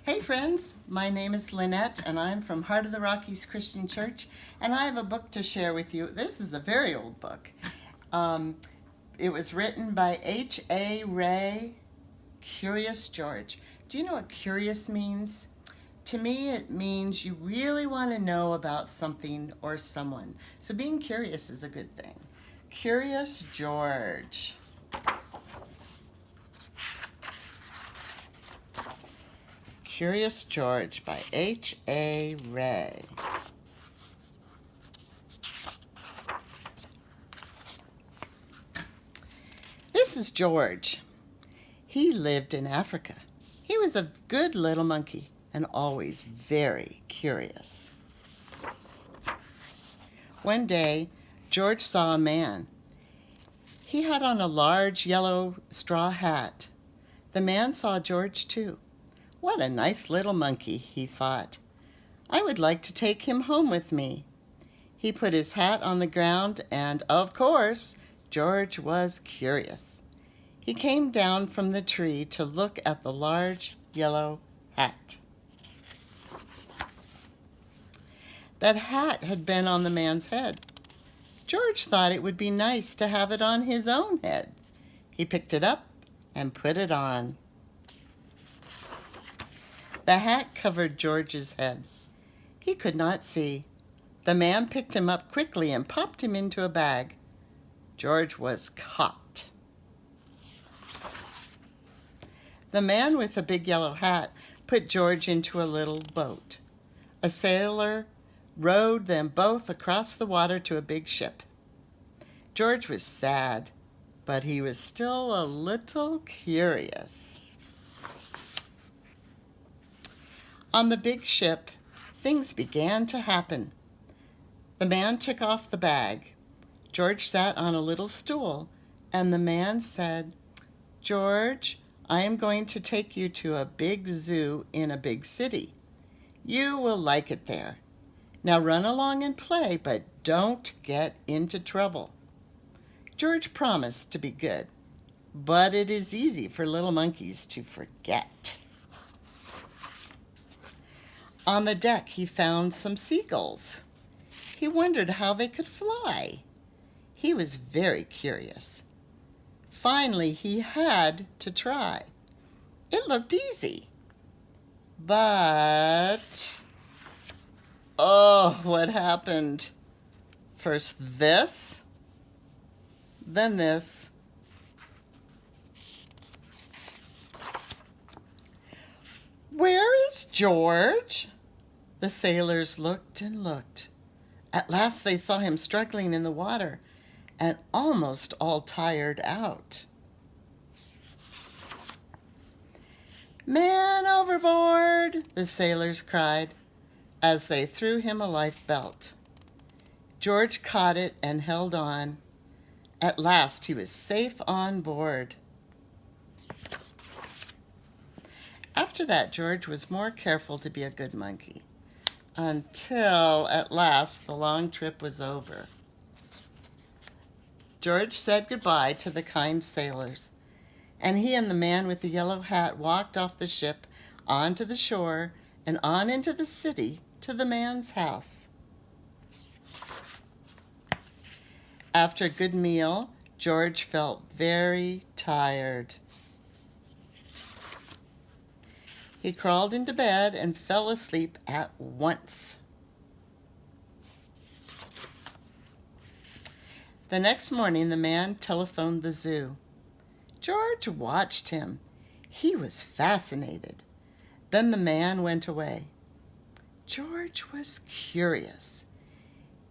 Hey friends, my name is Lynnette and I'm from Heart of the Rockies Christian Church, and I have a book to share with you. This is a very old book. It was written by H.A. Ray, Curious George. Do you know what curious means? To me, it means you really want to know about something or someone. So being curious is a good thing. Curious George. Curious George by H.A. Ray. This is George. He lived in Africa. He was a good little monkey and always very curious. One day, George saw a man. He had on a large yellow straw hat. The man saw George too. What a nice little monkey, he thought. I would like to take him home with me. He put his hat on the ground and, of course, George was curious. He came down from the tree to look at the large yellow hat. That hat had been on the man's head. George thought it would be nice to have it on his own head. He picked it up and put it on. The hat covered George's head. He could not see. The man picked him up quickly and popped him into a bag. George was caught. The man with the big yellow hat put George into a little boat. A sailor rowed them both across the water to a big ship. George was sad, but he was still a little curious. On the big ship, things began to happen. The man took off the bag. George sat on a little stool, and the man said, "George, I am going to take you to a big zoo in a big city. You will like it there. Now run along and play, but don't get into trouble." George promised to be good, but it is easy for little monkeys to forget. On the deck, he found some seagulls. He wondered how they could fly. He was very curious. Finally, he had to try. It looked easy. But, oh, what happened? First this, then this. "Where is George?" The sailors looked and looked. At last they saw him struggling in the water and almost all tired out. "Man overboard!" the sailors cried as they threw him a life belt. George caught it and held on. At last he was safe on board. After that, George was more careful to be a good monkey, until at last the long trip was over. George said goodbye to the kind sailors, and he and the man with the yellow hat walked off the ship onto the shore and on into the city to the man's house. After a good meal, George felt very tired. He crawled into bed and fell asleep at once. The next morning, the man telephoned the zoo. George watched him. He was fascinated. Then the man went away. George was curious.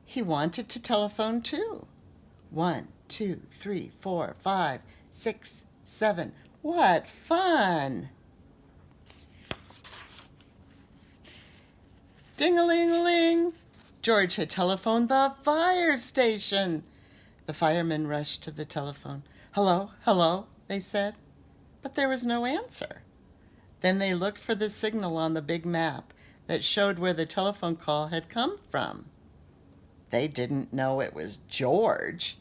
He wanted to telephone too. 1, 2, 3, 4, 5, 6, 7. What fun! Ding-a-ling-a-ling! George had telephoned the fire station. The firemen rushed to the telephone. "Hello, hello," they said, but there was no answer. Then they looked for the signal on the big map that showed where the telephone call had come from. They didn't know it was George.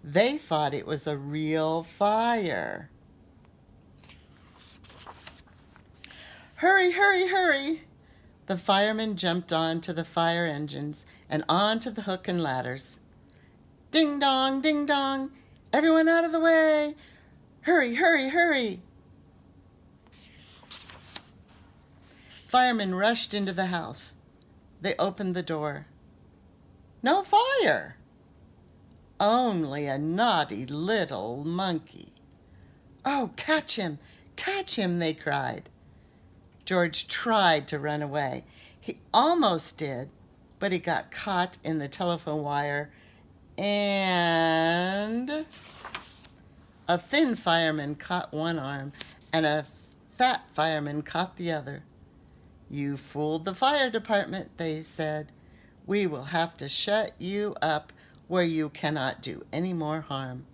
They thought it was a real fire. Hurry, hurry, hurry! The firemen jumped onto the fire engines and onto the hook and ladders. Ding dong, ding dong! Everyone out of the way! Hurry, hurry, hurry! Firemen rushed into the house. They opened the door. No fire! Only a naughty little monkey. Oh, catch him, they cried. George tried to run away. He almost did, but he got caught in the telephone wire, and a thin fireman caught one arm and a fat fireman caught the other. You fooled the fire department, they said. We will have to shut you up where you cannot do any more harm.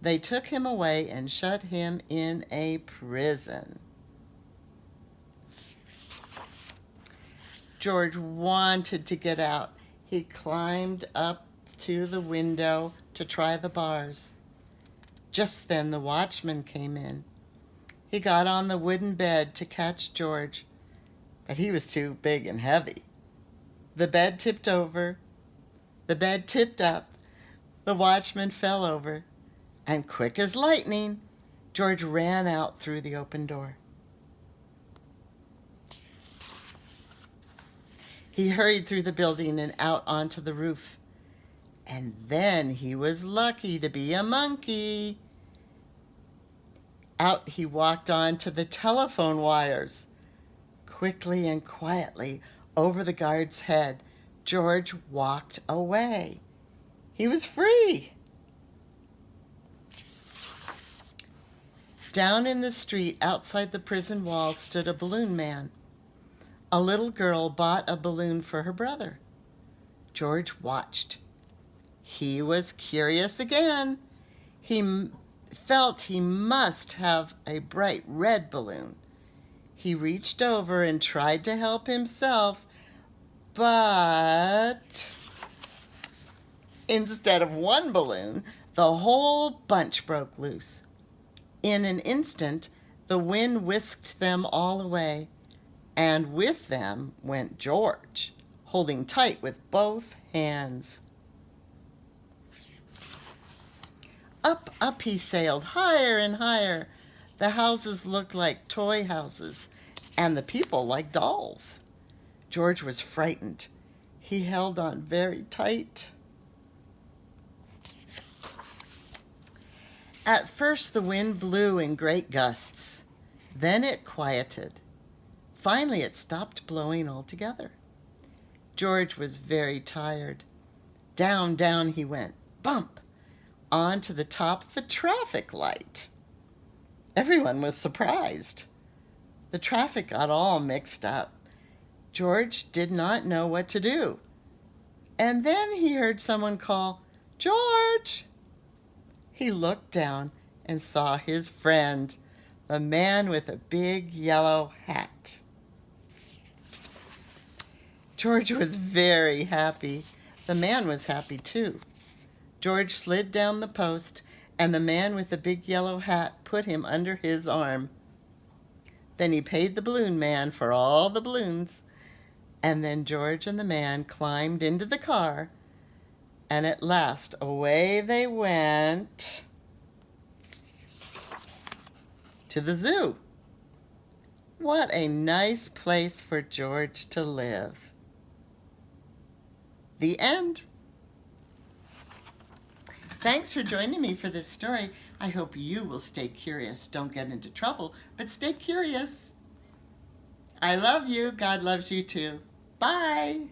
They took him away and shut him in a prison. George wanted to get out. He climbed up to the window to try the bars. Just then the watchman came in. He got on the wooden bed to catch George, but he was too big and heavy. The bed tipped over. The bed tipped up. The watchman fell over. And quick as lightning, George ran out through the open door. He hurried through the building and out onto the roof. And then he was lucky to be a monkey. Out he walked onto the telephone wires. Quickly and quietly, over the guard's head, George walked away. He was free. Down in the street outside the prison wall stood a balloon man. A little girl bought a balloon for her brother. George watched. He was curious again. He felt he must have a bright red balloon. He reached over and tried to help himself, but instead of one balloon, the whole bunch broke loose. In an instant, the wind whisked them all away, and with them went George, holding tight with both hands. Up, up he sailed, higher and higher. The houses looked like toy houses, and the people like dolls. George was frightened. He held on very tight. At first the wind blew in great gusts. Then it quieted. Finally it stopped blowing altogether. George was very tired. Down, down he went, bump, onto the top of the traffic light. Everyone was surprised. The traffic got all mixed up. George did not know what to do. And then he heard someone call, "George!" He looked down and saw his friend, the man with a big yellow hat. George was very happy. The man was happy too. George slid down the post, and the man with the big yellow hat put him under his arm. Then he paid the balloon man for all the balloons, and then George and the man climbed into the car, and at last away they went to the zoo. What a nice place for George to live. The end. Thanks for joining me for this story. I hope you will stay curious. Don't get into trouble, but stay curious. I love you. God loves you too. Bye.